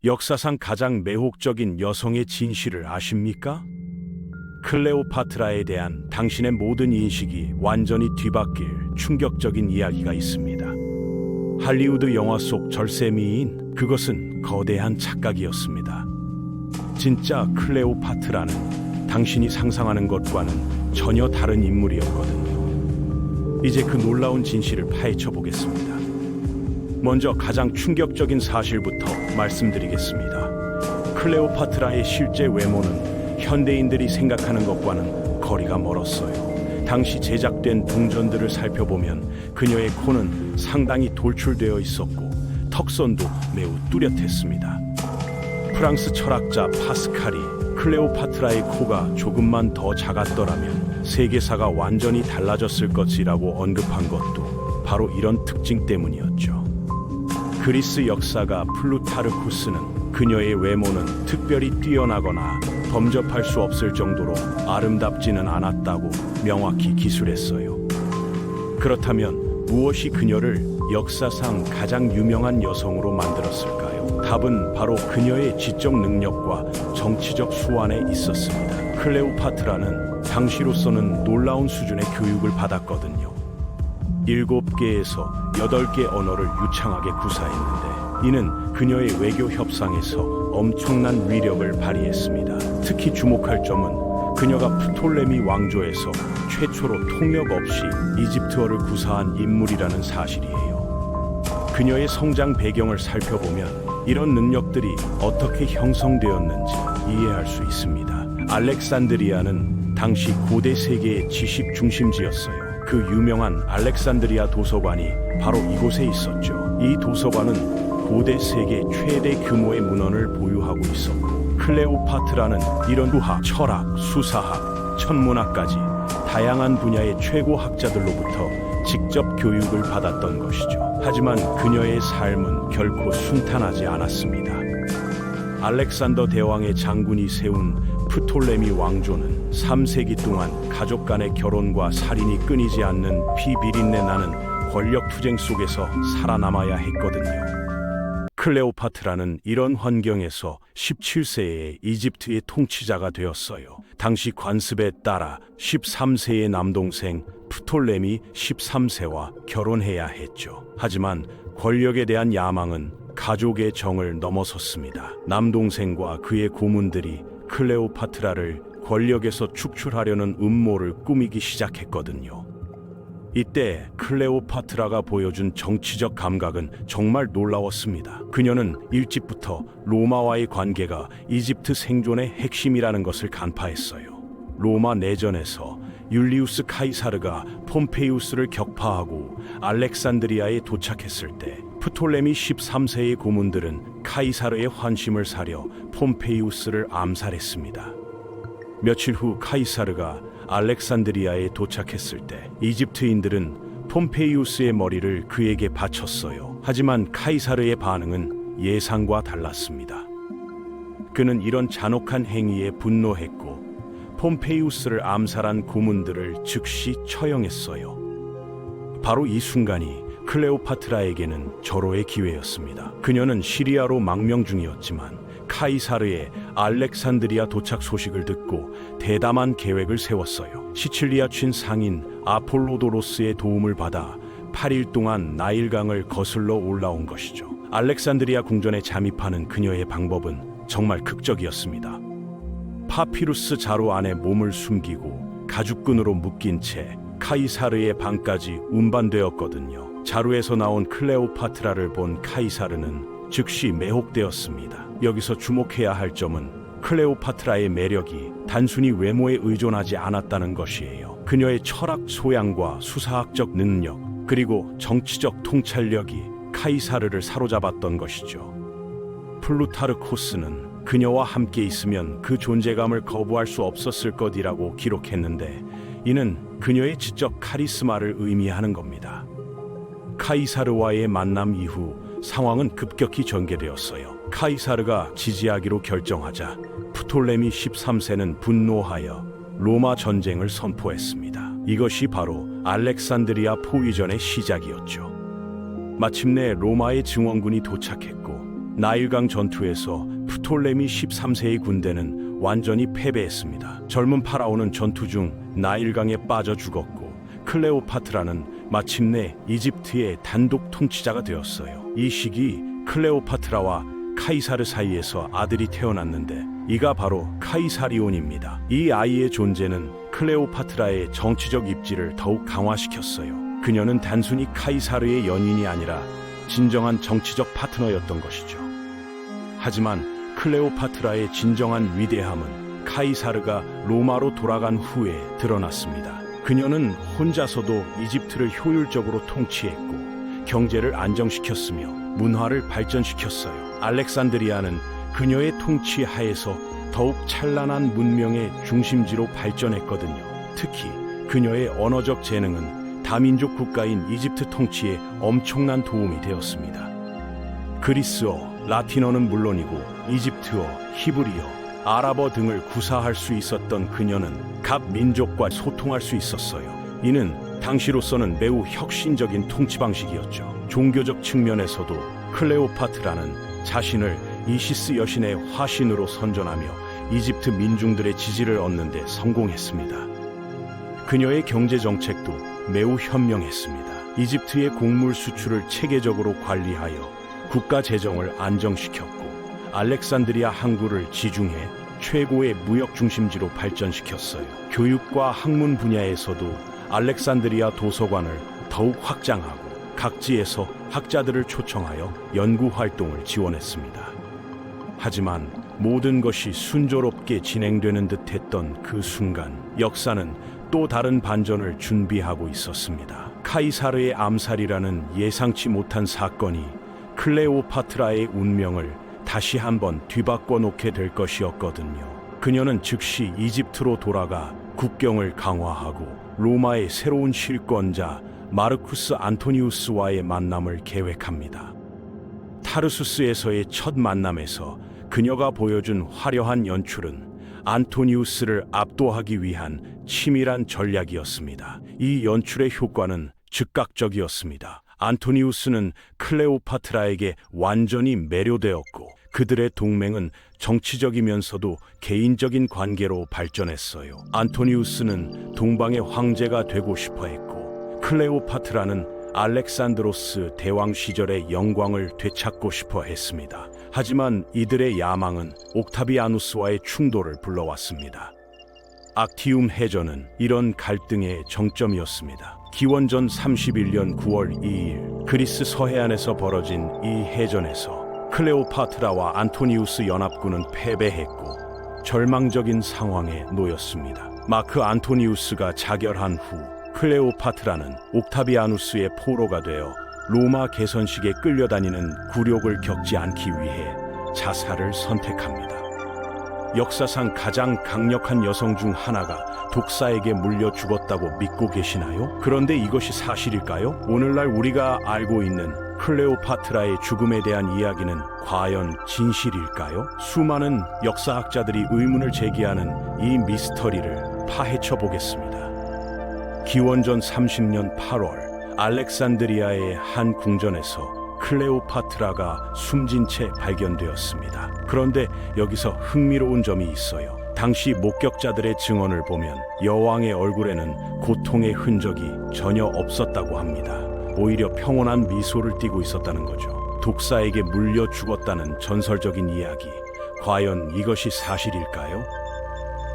역사상 가장 매혹적인 여성의 진실을 아십니까? 클레오파트라에 대한 당신의 모든 인식이 완전히 뒤바뀔 충격적인 이야기가 있습니다. 할리우드 영화 속 절세미인, 그것은 거대한 착각이었습니다. 진짜 클레오파트라는 당신이 상상하는 것과는 전혀 다른 인물이었거든요. 이제 그 놀라운 진실을 파헤쳐 보겠습니다. 먼저 가장 충격적인 사실부터 말씀드리겠습니다. 클레오파트라의 실제 외모는 현대인들이 생각하는 것과는 거리가 멀었어요. 당시 제작된 동전들을 살펴보면 그녀의 코는 상당히 돌출되어 있었고 턱선도 매우 뚜렷했습니다. 프랑스 철학자 파스칼이 클레오파트라의 코가 조금만 더 작았더라면 세계사가 완전히 달라졌을 것이라고 언급한 것도 바로 이런 특징 때문이었죠. 그리스 역사가 플루타르쿠스는 그녀의 외모는 특별히 뛰어나거나 범접할 수 없을 정도로 아름답지는 않았다고 명확히 기술했어요. 그렇다면 무엇이 그녀를 역사상 가장 유명한 여성으로 만들었을까요? 답은 바로 그녀의 지적 능력과 정치적 수완에 있었습니다. 클레오파트라는 당시로서는 놀라운 수준의 교육을 받았거든요. 7개에서 8개 언어를 유창하게 구사했는데 이는 그녀의 외교 협상에서 엄청난 위력을 발휘했습니다. 특히 주목할 점은 그녀가 프톨레미 왕조에서 최초로 통역 없이 이집트어를 구사한 인물이라는 사실이에요. 그녀의 성장 배경을 살펴보면 이런 능력들이 어떻게 형성되었는지 이해할 수 있습니다. 알렉산드리아는 당시 고대 세계의 지식 중심지였어요. 그 유명한 알렉산드리아 도서관이 바로 이곳에 있었죠. 이 도서관은 고대 세계 최대 규모의 문헌을 보유하고 있었고 클레오파트라는 이런 수학, 철학, 수사학, 천문학까지 다양한 분야의 최고 학자들로부터 직접 교육을 받았던 것이죠. 하지만 그녀의 삶은 결코 순탄하지 않았습니다. 알렉산더 대왕의 장군이 세운 프톨레미 왕조는 3세기 동안 가족 간의 결혼과 살인이 끊이지 않는 피비린내 나는 권력 투쟁 속에서 살아남아야 했거든요. 클레오파트라는 이런 환경에서 17세에 이집트의 통치자가 되었어요. 당시 관습에 따라 13세의 남동생 프톨레미 13세와 결혼해야 했죠. 하지만 권력에 대한 야망은 가족의 정을 넘어섰습니다. 남동생과 그의 고문들이 클레오파트라를 권력에서 축출하려는 음모를 꾸미기 시작했거든요. 이때 클레오파트라가 보여준 정치적 감각은 정말 놀라웠습니다. 그녀는 일찍부터 로마와의 관계가 이집트 생존의 핵심이라는 것을 간파했어요. 로마 내전에서 율리우스 카이사르가 폼페이우스를 격파하고 알렉산드리아에 도착했을 때 프톨레미 13세의 고문들은 카이사르의 환심을 사려 폼페이우스를 암살했습니다. 며칠 후 카이사르가 알렉산드리아에 도착했을 때 이집트인들은 폼페이우스의 머리를 그에게 바쳤어요. 하지만 카이사르의 반응은 예상과 달랐습니다. 그는 이런 잔혹한 행위에 분노했고 폼페이우스를 암살한 고문들을 즉시 처형했어요. 바로 이 순간이 클레오파트라에게는 절호의 기회였습니다. 그녀는 시리아로 망명 중이었지만 카이사르의 알렉산드리아 도착 소식을 듣고 대담한 계획을 세웠어요. 시칠리아 친 상인 아폴로도로스의 도움을 받아 8일 동안 나일강을 거슬러 올라온 것이죠. 알렉산드리아 궁전에 잠입하는 그녀의 방법은 정말 극적이었습니다. 파피루스 자루 안에 몸을 숨기고 가죽끈으로 묶인 채 카이사르의 방까지 운반되었거든요. 자루에서 나온 클레오파트라를 본 카이사르는 즉시 매혹되었습니다. 여기서 주목해야 할 점은 클레오파트라의 매력이 단순히 외모에 의존하지 않았다는 것이에요. 그녀의 철학 소양과 수사학적 능력, 그리고 정치적 통찰력이 카이사르를 사로잡았던 것이죠. 플루타르코스는 그녀와 함께 있으면 그 존재감을 거부할 수 없었을 것이라고 기록했는데 이는 그녀의 지적 카리스마를 의미하는 겁니다. 카이사르와의 만남 이후 상황은 급격히 전개되었어요. 카이사르가 지지하기로 결정하자 프톨레미 13세는 분노하여 로마 전쟁을 선포했습니다. 이것이 바로 알렉산드리아 포위전의 시작이었죠. 마침내 로마의 증원군이 도착했고 나일강 전투에서 프톨레미 13세의 군대는 완전히 패배했습니다. 젊은 파라오는 전투 중 나일강에 빠져 죽었고 클레오파트라는 마침내 이집트의 단독 통치자가 되었어요. 이 시기 클레오파트라와 카이사르 사이에서 아들이 태어났는데 이가 바로 카이사리온입니다. 이 아이의 존재는 클레오파트라의 정치적 입지를 더욱 강화시켰어요. 그녀는 단순히 카이사르의 연인이 아니라 진정한 정치적 파트너였던 것이죠. 하지만 클레오파트라의 진정한 위대함은 카이사르가 로마로 돌아간 후에 드러났습니다. 그녀는 혼자서도 이집트를 효율적으로 통치했고 경제를 안정시켰으며 문화를 발전시켰어요. 알렉산드리아는 그녀의 통치 하에서 더욱 찬란한 문명의 중심지로 발전했거든요. 특히 그녀의 언어적 재능은 다민족 국가인 이집트 통치에 엄청난 도움이 되었습니다. 그리스어, 라틴어는 물론이고 이집트어, 히브리어, 아랍어 등을 구사할 수 있었던 그녀는 각 민족과 소통할 수 있었어요. 이는 당시로서는 매우 혁신적인 통치 방식이었죠. 종교적 측면에서도 클레오파트라는 자신을 이시스 여신의 화신으로 선전하며 이집트 민중들의 지지를 얻는 데 성공했습니다. 그녀의 경제 정책도 매우 현명했습니다. 이집트의 곡물 수출을 체계적으로 관리하여 국가 재정을 안정시켰고 알렉산드리아 항구를 지중해 최고의 무역 중심지로 발전시켰어요. 교육과 학문 분야에서도 알렉산드리아 도서관을 더욱 확장하고 각지에서 학자들을 초청하여 연구 활동을 지원했습니다. 하지만 모든 것이 순조롭게 진행되는 듯했던 그 순간 역사는 또 다른 반전을 준비하고 있었습니다. 카이사르의 암살이라는 예상치 못한 사건이 클레오파트라의 운명을 다시 한번 뒤바꿔 놓게 될 것이었거든요. 그녀는 즉시 이집트로 돌아가 국경을 강화하고 로마의 새로운 실권자 마르쿠스 안토니우스와의 만남을 계획합니다. 타르수스에서의 첫 만남에서 그녀가 보여준 화려한 연출은 안토니우스를 압도하기 위한 치밀한 전략이었습니다. 이 연출의 효과는 즉각적이었습니다. 안토니우스는 클레오파트라에게 완전히 매료되었고 그들의 동맹은 정치적이면서도 개인적인 관계로 발전했어요. 안토니우스는 동방의 황제가 되고 싶어 했고 클레오파트라는 알렉산드로스 대왕 시절의 영광을 되찾고 싶어 했습니다. 하지만 이들의 야망은 옥타비아누스와의 충돌을 불러왔습니다. 악티움 해전은 이런 갈등의 정점이었습니다. 기원전 31년 9월 2일 그리스 서해안에서 벌어진 이 해전에서 클레오파트라와 안토니우스 연합군은 패배했고 절망적인 상황에 놓였습니다. 마크 안토니우스가 자결한 후 클레오파트라는 옥타비아누스의 포로가 되어 로마 개선식에 끌려다니는 굴욕을 겪지 않기 위해 자살을 선택합니다. 역사상 가장 강력한 여성 중 하나가 독사에게 물려 죽었다고 믿고 계시나요? 그런데 이것이 사실일까요? 오늘날 우리가 알고 있는 클레오파트라의 죽음에 대한 이야기는 과연 진실일까요? 수많은 역사학자들이 의문을 제기하는 이 미스터리를 파헤쳐 보겠습니다. 기원전 30년 8월 알렉산드리아의 한 궁전에서 클레오파트라가 숨진 채 발견되었습니다. 그런데 여기서 흥미로운 점이 있어요. 당시 목격자들의 증언을 보면 여왕의 얼굴에는 고통의 흔적이 전혀 없었다고 합니다. 오히려 평온한 미소를 띠고 있었다는 거죠. 독사에게 물려 죽었다는 전설적인 이야기. 과연 이것이 사실일까요?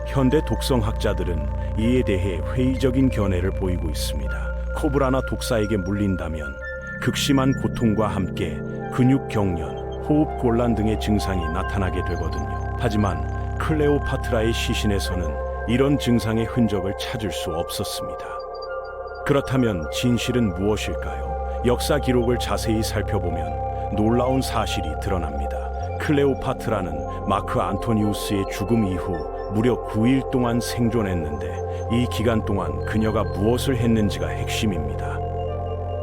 현대 독성학자들은 이에 대해 회의적인 견해를 보이고 있습니다. 코브라나 독사에게 물린다면 극심한 고통과 함께 근육 경련, 호흡 곤란 등의 증상이 나타나게 되거든요. 하지만 클레오파트라의 시신에서는 이런 증상의 흔적을 찾을 수 없었습니다. 그렇다면 진실은 무엇일까요? 역사 기록을 자세히 살펴보면 놀라운 사실이 드러납니다. 클레오파트라는 마크 안토니우스의 죽음 이후 무려 9일 동안 생존했는데 이 기간 동안 그녀가 무엇을 했는지가 핵심입니다.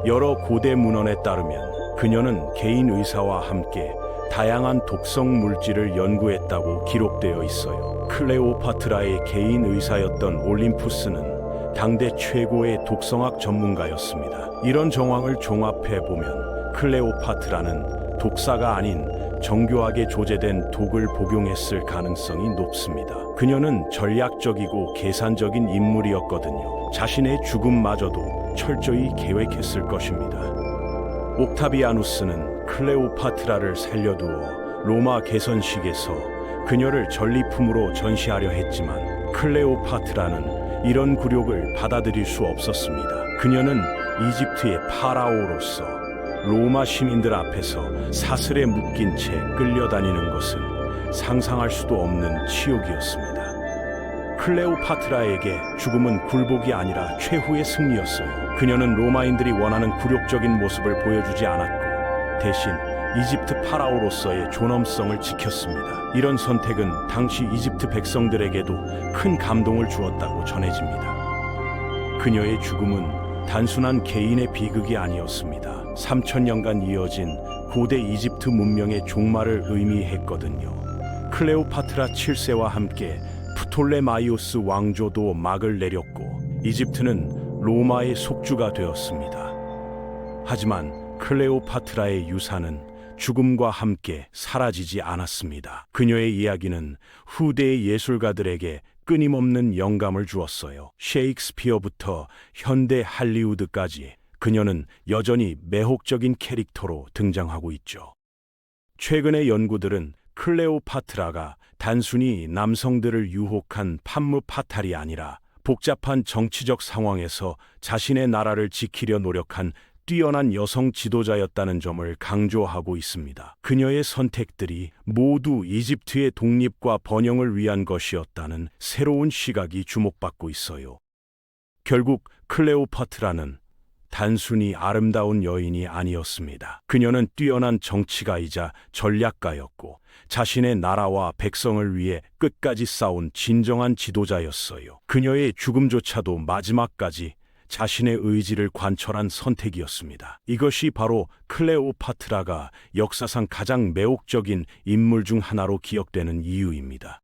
여러 고대 문헌에 따르면 그녀는 개인 의사와 함께 다양한 독성 물질을 연구했다고 기록되어 있어요. 클레오파트라의 개인 의사였던 올림푸스는 당대 최고의 독성학 전문가였습니다. 이런 정황을 종합해 보면 클레오파트라는 독사가 아닌 정교하게 조제된 독을 복용했을 가능성이 높습니다. 그녀는 전략적이고 계산적인 인물이었거든요. 자신의 죽음마저도 철저히 계획했을 것입니다. 옥타비아누스는 클레오파트라를 살려두어 로마 개선식에서 그녀를 전리품으로 전시하려 했지만 클레오파트라는 이런 굴욕을 받아들일 수 없었습니다. 그녀는 이집트의 파라오로서 로마 시민들 앞에서 사슬에 묶인 채 끌려다니는 것은 상상할 수도 없는 치욕이었습니다. 클레오파트라에게 죽음은 굴복이 아니라 최후의 승리였어요. 그녀는 로마인들이 원하는 굴욕적인 모습을 보여주지 않았고 대신 이집트 파라오로서의 존엄성을 지켰습니다. 이런 선택은 당시 이집트 백성들에게도 큰 감동을 주었다고 전해집니다. 그녀의 죽음은 단순한 개인의 비극이 아니었습니다. 3000년간 이어진 고대 이집트 문명의 종말을 의미했거든요. 클레오파트라 7세와 함께 프톨레마이오스 왕조도 막을 내렸고 이집트는 로마의 속주가 되었습니다. 하지만 클레오파트라의 유산은 죽음과 함께 사라지지 않았습니다. 그녀의 이야기는 후대의 예술가들에게 끊임없는 영감을 주었어요. 셰익스피어부터 현대 할리우드까지 그녀는 여전히 매혹적인 캐릭터로 등장하고 있죠. 최근의 연구들은 클레오파트라가 단순히 남성들을 유혹한 판무 파탈이 아니라 복잡한 정치적 상황에서 자신의 나라를 지키려 노력한 뛰어난 여성 지도자였다는 점을 강조하고 있습니다. 그녀의 선택들이 모두 이집트의 독립과 번영을 위한 것이었다는 새로운 시각이 주목받고 있어요. 결국 클레오파트라는 단순히 아름다운 여인이 아니었습니다. 그녀는 뛰어난 정치가이자 전략가였고 자신의 나라와 백성을 위해 끝까지 싸운 진정한 지도자였어요. 그녀의 죽음조차도 마지막까지 자신의 의지를 관철한 선택이었습니다. 이것이 바로 클레오파트라가 역사상 가장 매혹적인 인물 중 하나로 기억되는 이유입니다.